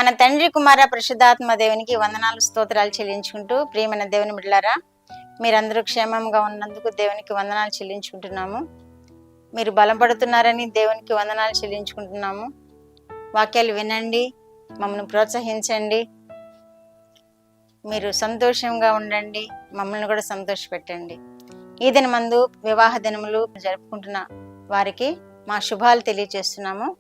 మన తండ్రి కుమార పరిశుద్ధాత్మ దేవునికి వందనాలు స్తోత్రాలు చెల్లించుకుంటూ, ప్రియమైన దేవుని బిడ్డలారా, మీరందరూ క్షేమంగా ఉన్నందుకు దేవునికి వందనాలు చెల్లించుకుంటున్నాము. మీరు బలపడుతున్నారని దేవునికి వందనాలు చెల్లించుకుంటున్నాము. వాక్యాలు వినండి, మమ్మల్ని ప్రోత్సహించండి, మీరు సంతోషంగా ఉండండి, మమ్మల్ని కూడా సంతోషపెట్టండి. ఈ దినమందు వివాహ దినములు జరుపుకుంటున్న వారికి మా శుభాలు తెలియజేస్తున్నాము.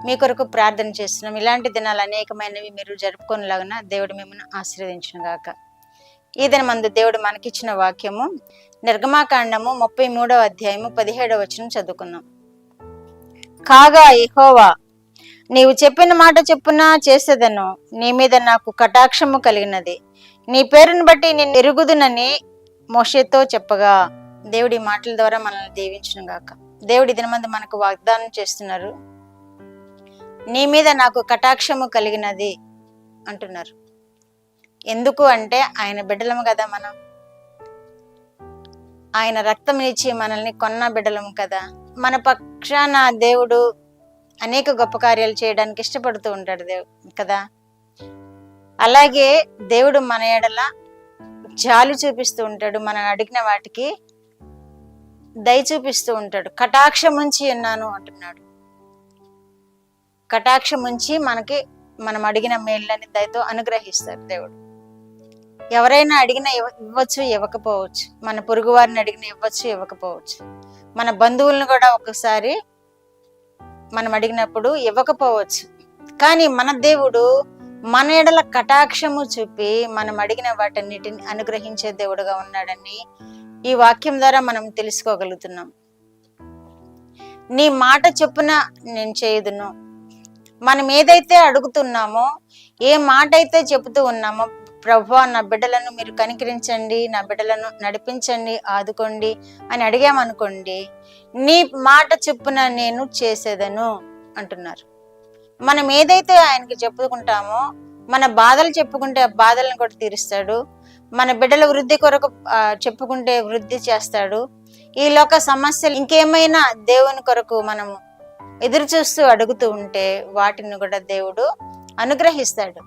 మీ కొరకు ప్రార్థన చేస్తున్నాం. ఇలాంటి దినాలు అనేకమైనవి మీరు జరుపుకునేలాగా దేవుడు మిమ్మల్ని ఆశీర్వదించును గాక. ఈ దినమందు దేవుడు మనకిచ్చిన వాక్యము నిర్గమాకాండము 33వ అధ్యాయము 17వ వచనం చదువుకుందాం. కాగా యెహోవా, నీవు చెప్పిన మాట చెప్పున చేసేదను, నీ మీద నాకు కటాక్షము కలిగినది, నీ పేరును బట్టి నేను ఎరుగుదునని మోషేతో చెప్పగా. దేవుడి మాటల ద్వారా మనల్ని దీవించును గాక. దేవుడి దినమందు మనకు వాగ్దానం చేస్తున్నారు, నీ మీద నాకు కటాక్షము కలిగినది అంటున్నారు. ఎందుకు అంటే ఆయన బిడ్డలము కదా, మనం ఆయన రక్తం ఇచ్చి మనల్ని కొన్న బిడ్డలము కదా. మన పక్షాన దేవుడు అనేక గొప్ప కార్యాలు చేయడానికి ఇష్టపడుతూ ఉంటాడు కదా. అలాగే దేవుడు మన ఎడల జాలి చూపిస్తూ ఉంటాడు, మనం అడిగిన వాటికి దయ చూపిస్తూ ఉంటాడు. కటాక్షం ఉంచి ఉన్నాను అంటున్నాడు. కటాక్షం ఉంచి మనం అడిగిన మేళ్ళని దయతో అనుగ్రహిస్తారు దేవుడు. ఎవరైనా అడిగినా ఇవ్వచ్చు, ఇవ్వకపోవచ్చు. మన పొరుగు వారిని అడిగినా ఇవ్వచ్చు, ఇవ్వకపోవచ్చు. మన బంధువులను కూడా ఒకసారి మనం అడిగినప్పుడు ఇవ్వకపోవచ్చు. కానీ మన దేవుడు మన ఎడల కటాక్షము చూపి మనం అడిగిన వాటన్నిటిని అనుగ్రహించే దేవుడుగా ఉన్నాడని ఈ వాక్యం ద్వారా మనం తెలుసుకోగలుగుతున్నాం. నీ మాట చొప్పున నేను చేయుదును. మనం ఏదైతే అడుగుతున్నామో, ఏ మాట అయితే చెబుతూ ఉన్నామో, ప్రభువా నా బిడ్డలను మీరు కనికరించండి, నా బిడ్డలను నడిపించండి, ఆదుకోండి అని అడిగామనుకోండి, నీ మాట చొప్పున నేను చేసేదను అంటున్నారు. మనం ఏదైతే ఆయనకి చెప్పుకుంటామో, మన బాధలు చెప్పుకుంటే ఆ బాధలను కూడా తీరుస్తాడు. మన బిడ్డల వృద్ధి కొరకు చెప్పుకుంటే వృద్ధి చేస్తాడు. ఈ లోక సమస్యలు ఇంకేమైనా దేవుని కొరకు మనము ఎదురు చూస్తూ అడుగుతూ ఉంటే వాటిని కూడా దేవుడు అనుగ్రహిస్తాడు.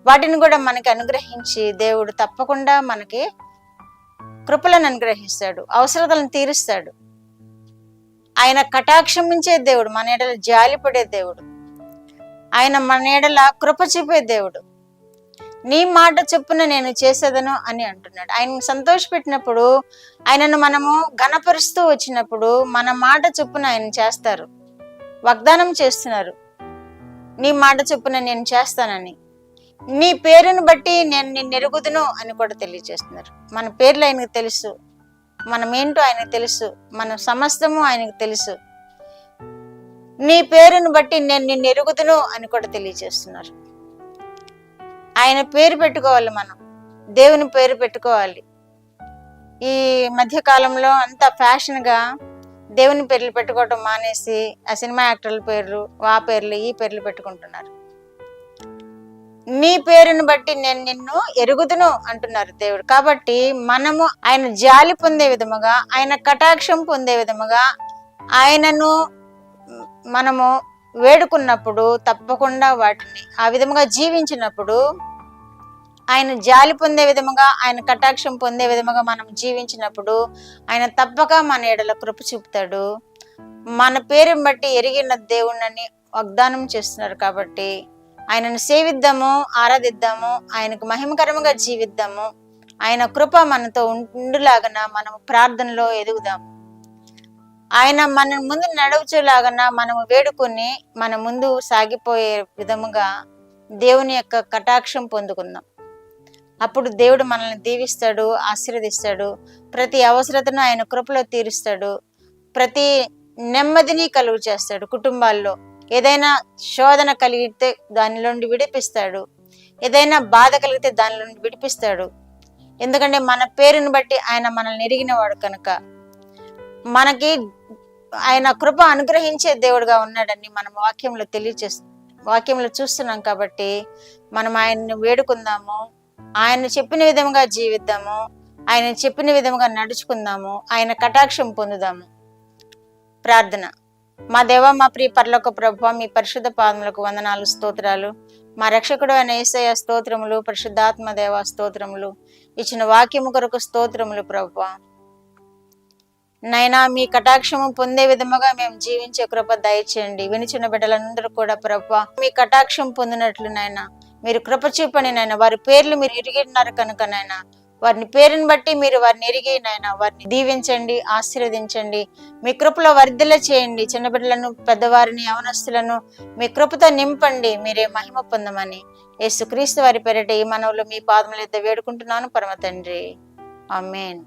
వాటిని కూడా మనకి అనుగ్రహించి దేవుడు తప్పకుండా మనకి కృపలను అనుగ్రహిస్తాడు, అవసరతలను తీరుస్తాడు. ఆయన కటాక్షం ఉంచే దేవుడు, మన ఎడల జాలిపడే దేవుడు, ఆయన మన ఎడల కృప చూపే దేవుడు. నీ మాట చొప్పున నేను చేసేదను అని అంటున్నాడు. ఆయన సంతోషపెట్టినప్పుడు, ఆయనను మనము ఘనపరుస్తూ వచ్చినప్పుడు మన మాట చొప్పున ఆయన చేస్తారు. వాగ్దానం చేస్తున్నారు, నీ మాట చొప్పున నేను చేస్తానని. నీ పేరును బట్టి నేను నిన్ను ఎరుగుదును అని కూడా తెలియజేస్తున్నారు. మన పేర్లు ఆయనకు తెలుసు, మనమేంటో ఆయనకు తెలుసు, మన సమస్తము ఆయనకు తెలుసు. నీ పేరును బట్టి నేను నిన్ను ఎరుగుదును అని కూడా తెలియజేస్తున్నారు. ఆయన పేరు పెట్టుకోవాలి, మనం దేవుని పేరు పెట్టుకోవాలి. ఈ మధ్య కాలంలో అంత ఫ్యాషన్గా దేవుని పేర్లు పెట్టుకోవటం మానేసి ఆ సినిమా యాక్టర్ల పేర్లు, ఆ పేర్లు, ఈ పేర్లు పెట్టుకుంటున్నారు. నీ పేరును బట్టి నేను నిన్ను ఎరుగుదును అంటున్నారు దేవుడు. కాబట్టి మనము ఆయన జాలి పొందే విధముగా, ఆయన కటాక్షం పొందే విధముగా ఆయనను మనము వేడుకున్నప్పుడు, తప్పకుండా వాటిని ఆ విధముగా జీవించినప్పుడు, ఆయన జాలి పొందే విధముగా, ఆయన కటాక్షం పొందే విధముగా మనం జీవించినప్పుడు ఆయన తప్పక మన ఎడల కృప చూపుతాడు. మన పేరుని బట్టి ఎరిగిన దేవుణ్ణి వాగ్దానం చేస్తున్నారు. కాబట్టి ఆయనను సేవిద్దాము, ఆరాధిద్దాము, ఆయనకు మహిమకరముగా జీవిద్దాము. ఆయన కృప మనతో ఉండులాగన మనము ప్రార్థనలో ఎదుగుదాము. ఆయన మన ముందు నడవచ్చేలాగన మనము వేడుకొని మన ముందు సాగిపోయే విధముగా దేవుని యొక్క కటాక్షం పొందుకుందాం. అప్పుడు దేవుడు మనల్ని దీవిస్తాడు, ఆశీర్వదిస్తాడు. ప్రతి అవసరతను ఆయన కృపలో తీరుస్తాడు. ప్రతి నెమ్మదిని కలుగు చేస్తాడు. కుటుంబాల్లో ఏదైనా శోధన కలిగితే దాని నుండి విడిపిస్తాడు. ఏదైనా బాధ కలిగితే దాని నుండి విడిపిస్తాడు. ఎందుకంటే మన పేరుని బట్టి ఆయన మనల్ని ఎరిగినవాడు కనుక మనకి ఆయన కృప అనుగ్రహించే దేవుడుగా ఉన్నాడని మనం వాక్యంలో చూస్తున్నాం. కాబట్టి మనం ఆయన్ని వేడుకుందాము, ఆయన చెప్పిన విధంగా జీవిద్దాము, ఆయన చెప్పిన విధంగా నడుచుకుందాము, ఆయన కటాక్షం పొందుదాము. ప్రార్థన. మా దేవ, మా ప్రియ పరలోక ప్రభువా, మీ పరిశుద్ధ పాదములకు వందనాలు, స్తోత్రాలు. మా రక్షకుడు అయిన యేసయ్య స్తోత్రములు, పరిశుద్ధాత్మ దేవ స్తోత్రములు, ఇచ్చిన వాక్యము కొరకు స్తోత్రములు ప్రభువా. నైనా మీ కటాక్షము పొందే విధముగా మేము జీవించే కృప దయచేయండి. వినిచిన బిడ్డలందరూ కూడా ప్రభువా మీ కటాక్షం పొందినట్లు నైనా మీరు కృప చూపని నైనా వారి పేర్లు మీరు ఎరిగినారు కనుక నైనా వారిని పేరుని బట్టి మీరు వారిని ఎరిగి నైనా వారిని దీవించండి, ఆశీర్వదించండి. మీ కృపలో వర్ధిల్ల చేయండి. చిన్న బిడ్డలను, పెద్దవారిని, యవనస్తులను మీ కృపతో నింపండి. మీరే మహిమ పొందమని యేసుక్రీస్తు వారి పేరిట ఈ మనవులు మీ పాదముల యొద్ద వేడుకుంటున్నాను పరమ తండ్రి. ఆమేన్.